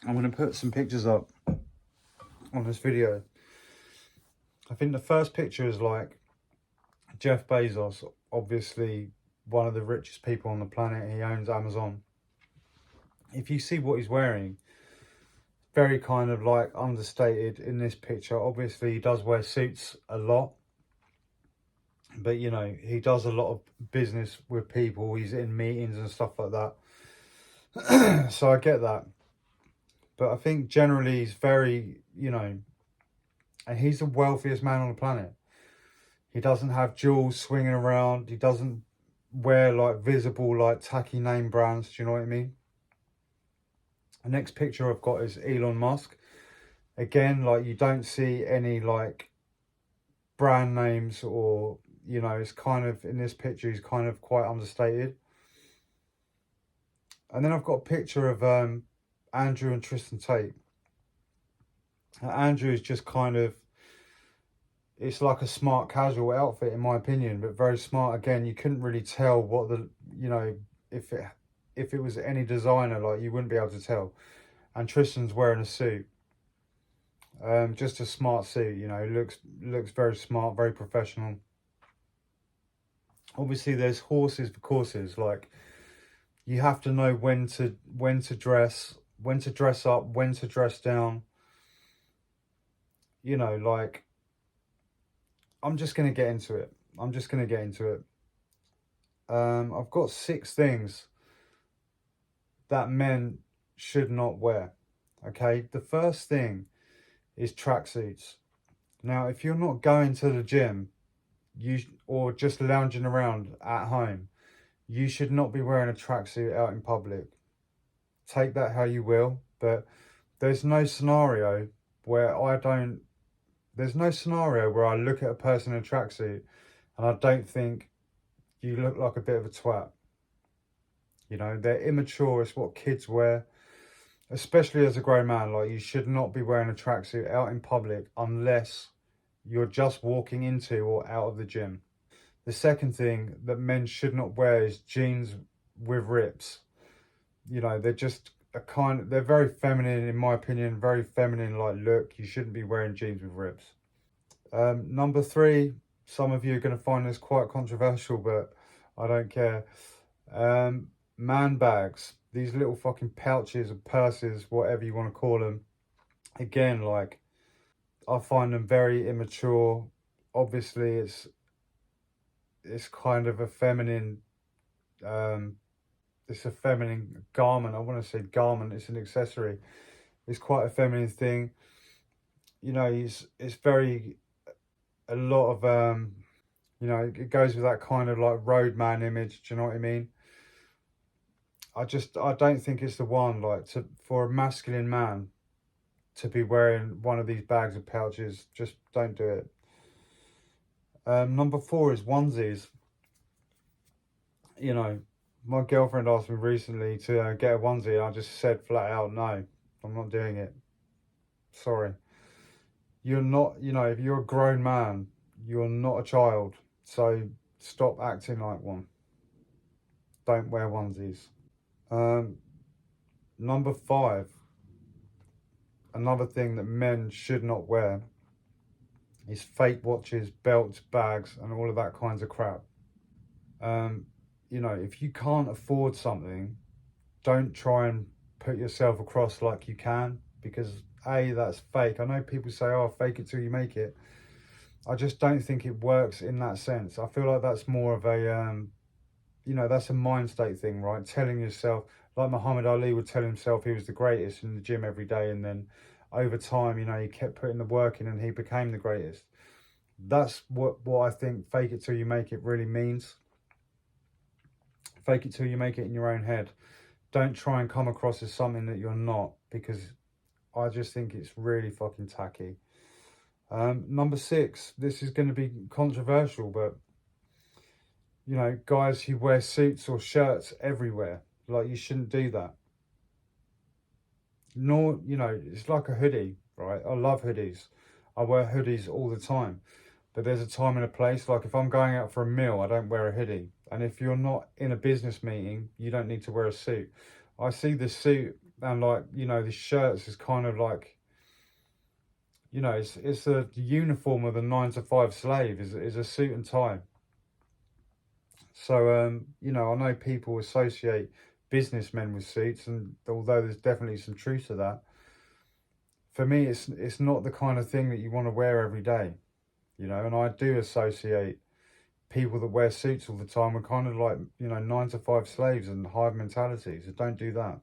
I'm going to put some pictures up on this video. I think the first picture is like Jeff Bezos, obviously one of the richest people on the planet. He owns Amazon. If you see what he's wearing, very kind of like understated in this picture. Obviously he does wear suits a lot, but you know, he does a lot of business with people. He's in meetings and stuff like that. So I get that. But I think generally he's very, you know, and he's the wealthiest man on the planet. He doesn't have jewels swinging around. He doesn't wear like visible, like tacky name brands. Do you know what I mean? The next picture I've got is Elon Musk. Again, like you don't see any like brand names, or, you know, it's kind of, in this picture, he's kind of quite understated. And then I've got a picture of Andrew and Tristan Tate. Andrew is just kind of, it's like a smart casual outfit in my opinion, but very smart. Again, you couldn't really tell what the, you know, if it was any designer, like you wouldn't be able to tell. And Tristan's wearing a suit, just a smart suit, you know, looks very smart, very professional. Obviously there's horses for courses. Like you have to know when to dress, when to dress up, when to dress down. You know, like, I'm just going to get into it. I've got 6 things that men should not wear. Okay, the first thing is tracksuits. Now, if you're not going to the gym, or just lounging around at home, you should not be wearing a tracksuit out in public. Take that how you will, but there's no scenario where I look at a person in a tracksuit and I don't think you look like a bit of a twat. You know, they're immature. It's what kids wear, especially as a grown man. Like, you should not be wearing a tracksuit out in public unless you're just walking into or out of the gym. The second thing that men should not wear is jeans with rips. You know, they're just they're very feminine, in my opinion, very feminine like look. You shouldn't be wearing jeans with rips. Number 3, some of you are going to find this quite controversial, but I don't care. Man bags, these little fucking pouches or purses, whatever you want to call them. Again, like, I find them very immature. Obviously it's kind of a feminine, it's a feminine garment. I want to say garment, it's an accessory. It's quite a feminine thing. You know, it's very, a lot of, you know, it goes with that kind of like roadman image. Do you know what I mean? I don't think it's the one, like, for a masculine man to be wearing one of these bags of pouches. Just don't do it. Number 4 is onesies. You know, my girlfriend asked me recently to get a onesie, and I just said flat out, no, I'm not doing it. Sorry. You're not, you know, if you're a grown man, you're not a child. So stop acting like one. Don't wear onesies. Number 5, another thing that men should not wear is fake watches, belts, bags, and all of that kinds of crap. You know, if you can't afford something, don't try and put yourself across like you can, because A, that's fake. I know people say, oh, fake it till you make it. I just don't think it works in that sense. I feel like that's more of a, you know, that's a mind state thing, right? Telling yourself, like Muhammad Ali would tell himself he was the greatest in the gym every day, and then over time, you know, he kept putting the work in and he became the greatest. That's what I think fake it till you make it really means. Fake it till you make it in your own head. Don't try and come across as something that you're not, because I just think it's really fucking tacky. Number 6, this is going to be controversial, but, you know, guys who wear suits or shirts everywhere, like, you shouldn't do that. Nor, you know, it's like a hoodie, right? I love hoodies. I wear hoodies all the time. But there's a time and a place. Like, if I'm going out for a meal, I don't wear a hoodie. And if you're not in a business meeting, you don't need to wear a suit. I see the suit And like, you know, the shirts is kind of like, you know, it's a uniform of the 9-to-5 slave, is a suit and tie. So, you know, I know people associate businessmen with suits, and although there's definitely some truth to that, for me, it's not the kind of thing that you want to wear every day, you know. And I do associate people that wear suits all the time with kind of like, you know, 9-to-5 slaves and hive mentality. So don't do that.